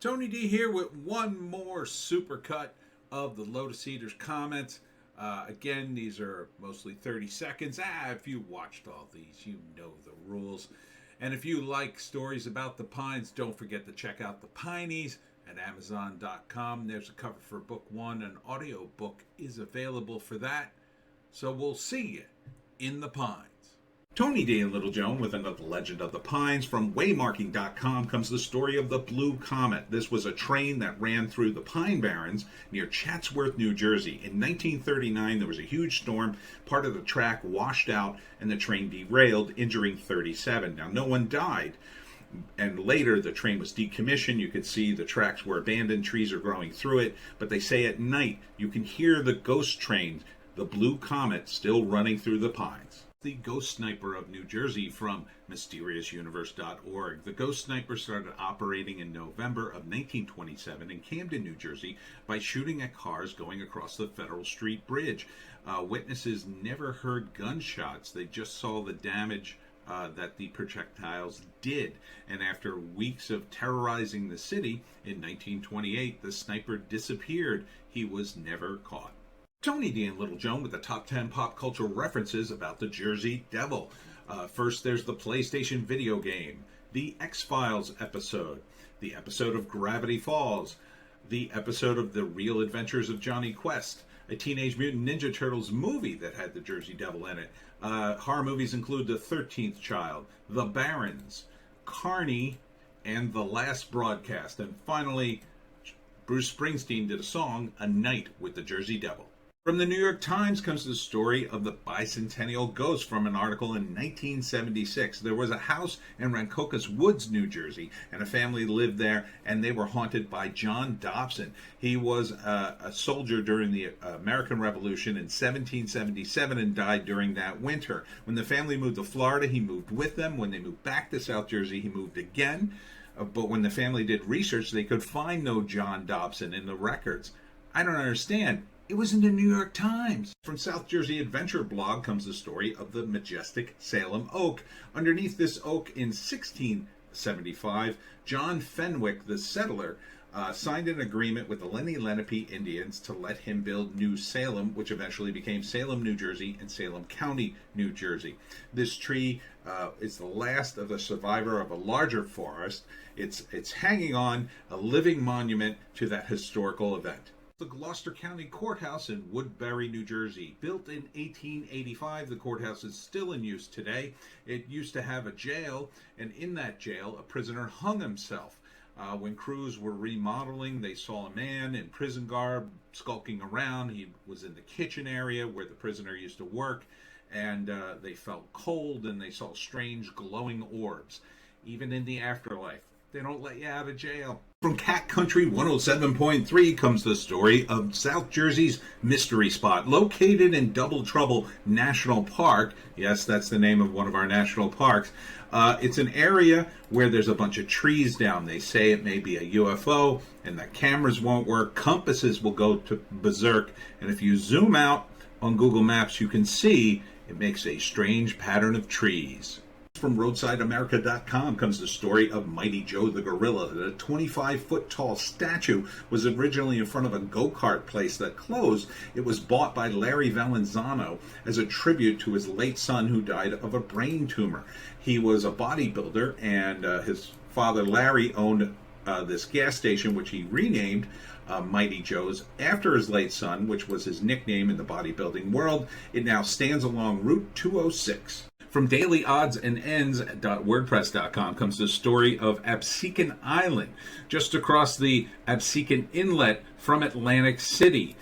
Tony D here with one more supercut of the Lotus Eaters comments. Again, these are mostly 30 seconds. If you watched all these, you know the rules. And if you like stories about the Pines, don't forget to check out the Pineys at Amazon.com. There's a cover for book one. An audio book is available for that. So we'll see you in the Pines. Tony D and Little Joan with another Legend of the Pines. From waymarking.com comes the story of the Blue Comet. This was a train that ran through the Pine Barrens near Chatsworth, New Jersey. In 1939, there was a huge storm. Part of the track washed out and the train derailed, injuring 37. Now, no one died. And later, the train was decommissioned. You could see the tracks were abandoned. Trees are growing through it. But they say at night, you can hear the ghost train, the Blue Comet, still running through the pines. The Ghost Sniper of New Jersey from MysteriousUniverse.org. The Ghost Sniper started operating in November of 1927 in Camden, New Jersey, by shooting at cars going across the Federal Street Bridge. Witnesses never heard gunshots. They just saw the damage that the projectiles did. And after weeks of terrorizing the city, in 1928, the sniper disappeared. He was never caught. Tony D and Little Joan with the top 10 pop culture references about the Jersey Devil. First, there's the PlayStation video game, the X-Files episode, the episode of Gravity Falls, the episode of The Real Adventures of Johnny Quest, a Teenage Mutant Ninja Turtles movie that had the Jersey Devil in it. Horror movies include The 13th Child, The Barons, Carney, and The Last Broadcast. And finally, Bruce Springsteen did a song, A Night with the Jersey Devil. From the New York Times comes the story of the Bicentennial Ghost from an article in 1976. There was a house in Rancocas Woods, New Jersey, and a family lived there, and they were haunted by John Dobson. He was a soldier during the American Revolution in 1777 and died during that winter. When the family moved to Florida, he moved with them. When they moved back to South Jersey, he moved again. But when the family did research, they could find no John Dobson in the records. I don't understand. It was in the New York Times. From South Jersey Adventure blog comes the story of the majestic Salem Oak. Underneath this oak in 1675, John Fenwick, the settler, signed an agreement with the Lenni Lenape Indians to let him build New Salem, which eventually became Salem, New Jersey, and Salem County, New Jersey. This tree is the last of the survivor of a larger forest. It's hanging on, a living monument to that historical event. The Gloucester County Courthouse in Woodbury, New Jersey. Built in 1885, the courthouse is still in use today. It used to have a jail, and in that jail, a prisoner hung himself. When crews were remodeling, they saw a man in prison garb skulking around. He was in the kitchen area where the prisoner used to work, and they felt cold, and they saw strange glowing orbs. Even in the afterlife, they don't let you out of jail. From Cat Country 107.3 comes the story of South Jersey's mystery spot. Located in Double Trouble National Park, yes, that's the name of one of our national parks, it's an area where there's a bunch of trees down. They say it may be a UFO, and the cameras won't work. Compasses will go to berserk, and if you zoom out on Google Maps, you can see it makes a strange pattern of trees. From RoadsideAmerica.com comes the story of Mighty Joe the Gorilla. The 25-foot-tall statue was originally in front of a go-kart place that closed. It was bought by Larry Valenzano as a tribute to his late son who died of a brain tumor. He was a bodybuilder, and his father Larry owned this gas station, which he renamed Mighty Joe's after his late son, which was his nickname in the bodybuilding world. It now stands along Route 206. From DailyOddsAndEnds.wordpress.com comes the story of Absecon Island, just across the Absecon Inlet from Atlantic City.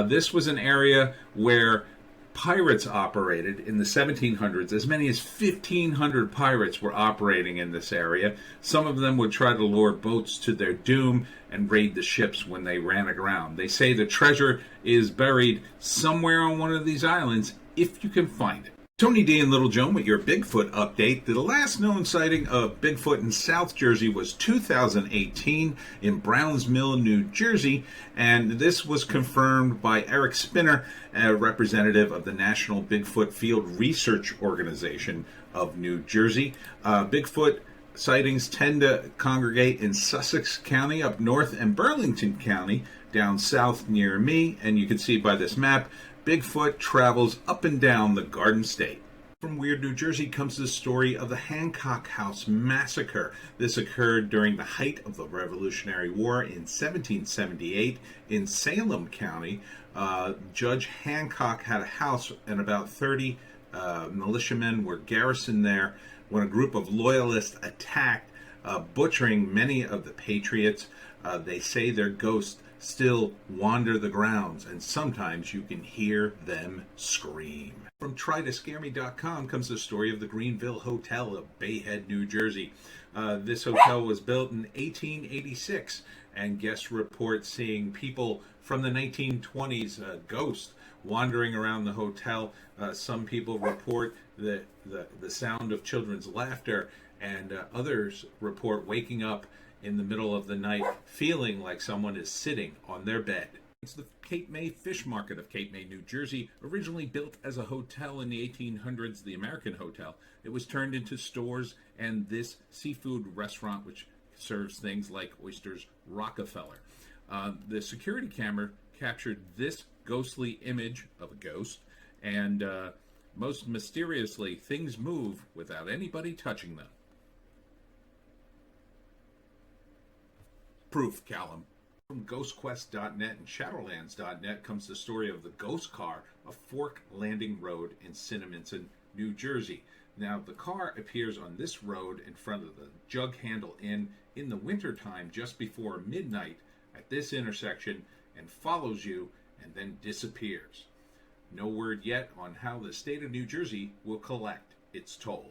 This was an area where pirates operated in the 1700s. As many as 1,500 pirates were operating in this area. Some of them would try to lure boats to their doom and raid the ships when they ran aground. They say the treasure is buried somewhere on one of these islands, if you can find it. Tony D and Little Joan with your Bigfoot update. The last known sighting of Bigfoot in South Jersey was 2018 in Browns Mill, New Jersey, and this was confirmed by Eric Spinner, a representative of the National Bigfoot Field Research Organization of New Jersey. Bigfoot sightings tend to congregate in Sussex County up north and Burlington County down south near me. And you can see by this map, Bigfoot travels up and down the Garden State. From Weird New Jersey comes the story of the Hancock House Massacre. This occurred during the height of the Revolutionary War in 1778 in Salem County. Judge Hancock had a house and about 30 militiamen were garrisoned there when a group of loyalists attacked, butchering many of the patriots. They say their ghosts still wander the grounds, and sometimes you can hear them scream. From trytoscareme.com comes the story of the Greenville Hotel of Bay Head, New Jersey. This hotel was built in 1886, and guests report seeing people from the 1920s, ghosts wandering around the hotel. Some people report the sound of children's laughter, and others report waking up in the middle of the night feeling like someone is sitting on their bed. It's the Cape May Fish Market of Cape May, New Jersey. Originally built as a hotel in the 1800s, the American Hotel, it was turned into stores and this seafood restaurant, which serves things like oysters, Rockefeller. The security camera captured this ghostly image of a ghost, and most mysteriously, things move without anybody touching them. Proof, Callum. From GhostQuest.net and Shadowlands.net comes the story of the ghost car of Fork Landing Road in Cinnaminson, New Jersey. Now, the car appears on this road in front of the Jug Handle Inn in the wintertime just before midnight at this intersection and follows you and then disappears. No word yet on how the state of New Jersey will collect its toll.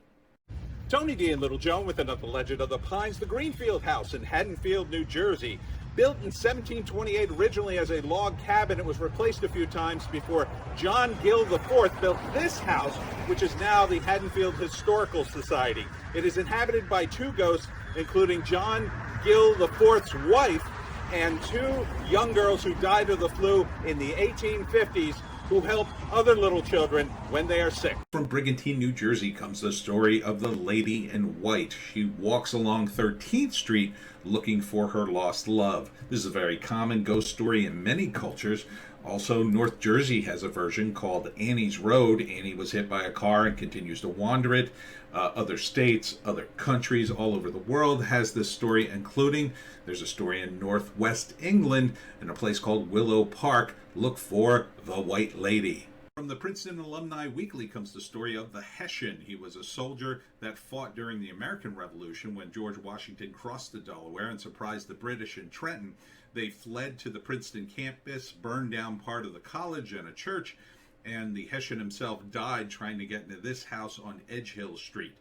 Tony D and Little Joan with another legend of the Pines, the Greenfield House in Haddonfield, New Jersey. Built in 1728 originally as a log cabin, it was replaced a few times before John Gill IV built this house, which is now the Haddonfield Historical Society. It is inhabited by two ghosts, including John Gill IV's wife and two young girls who died of the flu in the 1850s, who help other little children when they are sick. From Brigantine, New Jersey comes the story of the Lady in White. She walks along 13th Street looking for her lost love. This is a very common ghost story in many cultures. Also, North Jersey has a version called Annie's Road. Annie was hit by a car and continues to wander it. Other states, other countries all over the world has this story, including there's a story in Northwest England in a place called Willow Park. Look for the White Lady. From the Princeton Alumni Weekly comes the story of the Hessian. He was a soldier that fought during the American Revolution when George Washington crossed the Delaware and surprised the British in Trenton. They fled to the Princeton campus, burned down part of the college and a church, and the Hessian himself died trying to get into this house on Edge Hill Street.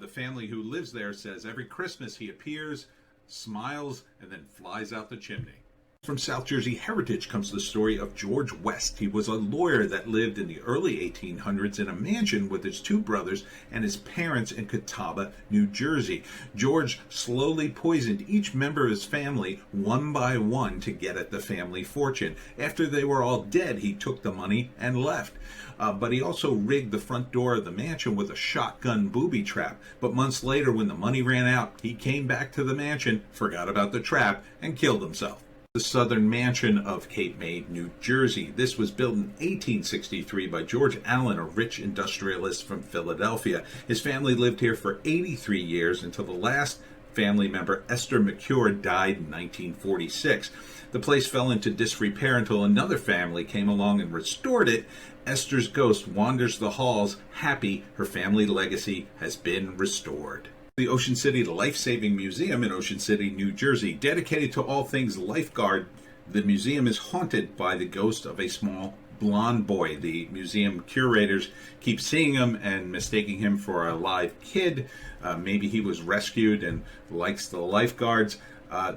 The family who lives there says every Christmas he appears, smiles, and then flies out the chimney. From South Jersey Heritage comes the story of George West. He was a lawyer that lived in the early 1800s in a mansion with his two brothers and his parents in Catawba, New Jersey. George slowly poisoned each member of his family one by one to get at the family fortune. After they were all dead, he took the money and left. But he also rigged the front door of the mansion with a shotgun booby trap. But months later, when the money ran out, he came back to the mansion, forgot about the trap, and killed himself. The Southern Mansion of Cape May, New Jersey. This was built in 1863 by George Allen, a rich industrialist from Philadelphia. His family lived here for 83 years until the last family member, Esther McCure, died in 1946. The place fell into disrepair until another family came along and restored it. Esther's ghost wanders the halls, happy her family legacy has been restored. The Ocean City Life-Saving Museum in Ocean City, New Jersey. Dedicated to all things lifeguard, the museum is haunted by the ghost of a small blonde boy. The museum curators keep seeing him and mistaking him for a live kid. Maybe he was rescued and likes the lifeguards.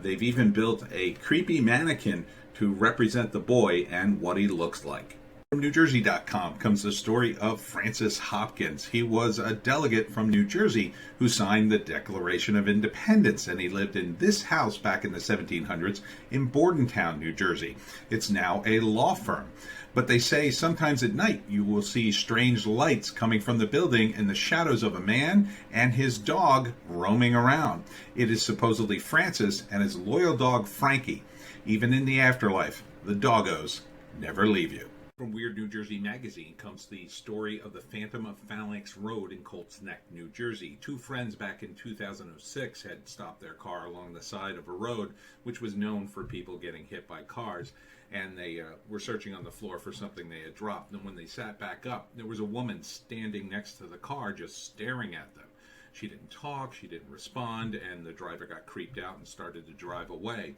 They've even built a creepy mannequin to represent the boy and what he looks like. From NewJersey.com comes the story of Francis Hopkins. He was a delegate from New Jersey who signed the Declaration of Independence, and he lived in this house back in the 1700s in Bordentown, New Jersey. It's now a law firm. But they say sometimes at night you will see strange lights coming from the building and the shadows of a man and his dog roaming around. It is supposedly Francis and his loyal dog Frankie. Even in the afterlife, the doggos never leave you. From Weird New Jersey magazine comes the story of the Phantom of Phalanx Road in Colts Neck, New Jersey. Two friends back in 2006 had stopped their car along the side of a road which was known for people getting hit by cars, and they were searching on the floor for something they had dropped. And when they sat back up, there was a woman standing next to the car just staring at them. She didn't talk, she didn't respond, and the driver got creeped out and started to drive away.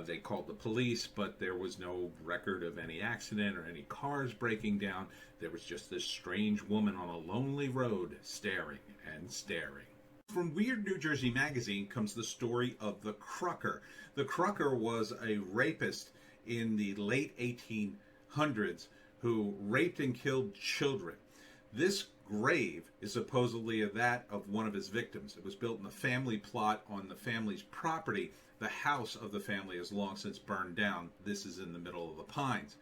They called the police, but there was no record of any accident or any cars breaking down. There was just this strange woman on a lonely road staring and staring. From Weird New Jersey magazine comes the story of the Crucker. The Crucker was a rapist in the late 1800s who raped and killed children. This grave is supposedly that of one of his victims. It was built in the family plot on the family's property. The house of the family has long since burned down. This is in the middle of the pines.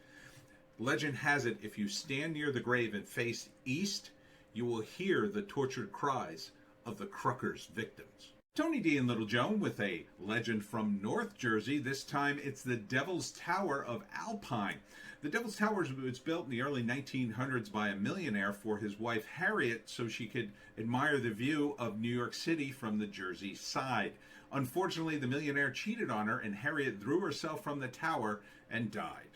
Legend has it, if you stand near the grave and face east, you will hear the tortured cries of the Crucker's victims. Tony D and Little Joan with a legend from North Jersey. This time it's the Devil's Tower of Alpine. The Devil's Tower was built in the early 1900s by a millionaire for his wife Harriet so she could admire the view of New York City from the Jersey side. Unfortunately, the millionaire cheated on her and Harriet threw herself from the tower and died.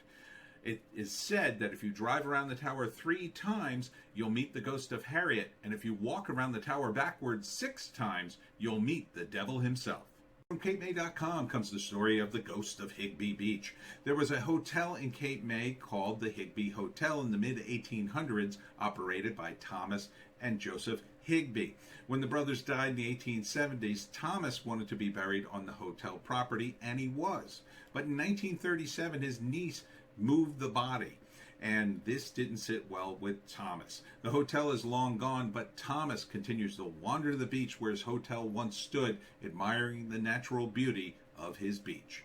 It is said that if you drive around the tower 3 times, you'll meet the ghost of Harriet, and if you walk around the tower backwards 6 times, you'll meet the devil himself. From CapeMay.com comes the story of the ghost of Higbee Beach. There was a hotel in Cape May called the Higbee Hotel in the mid-1800s, operated by Thomas and Joseph Higbee. When the brothers died in the 1870s, Thomas wanted to be buried on the hotel property, and he was. But in 1937, his niece moved the body, and this didn't sit well with Thomas. The hotel is long gone, but Thomas continues to wander the beach where his hotel once stood, admiring the natural beauty of his beach.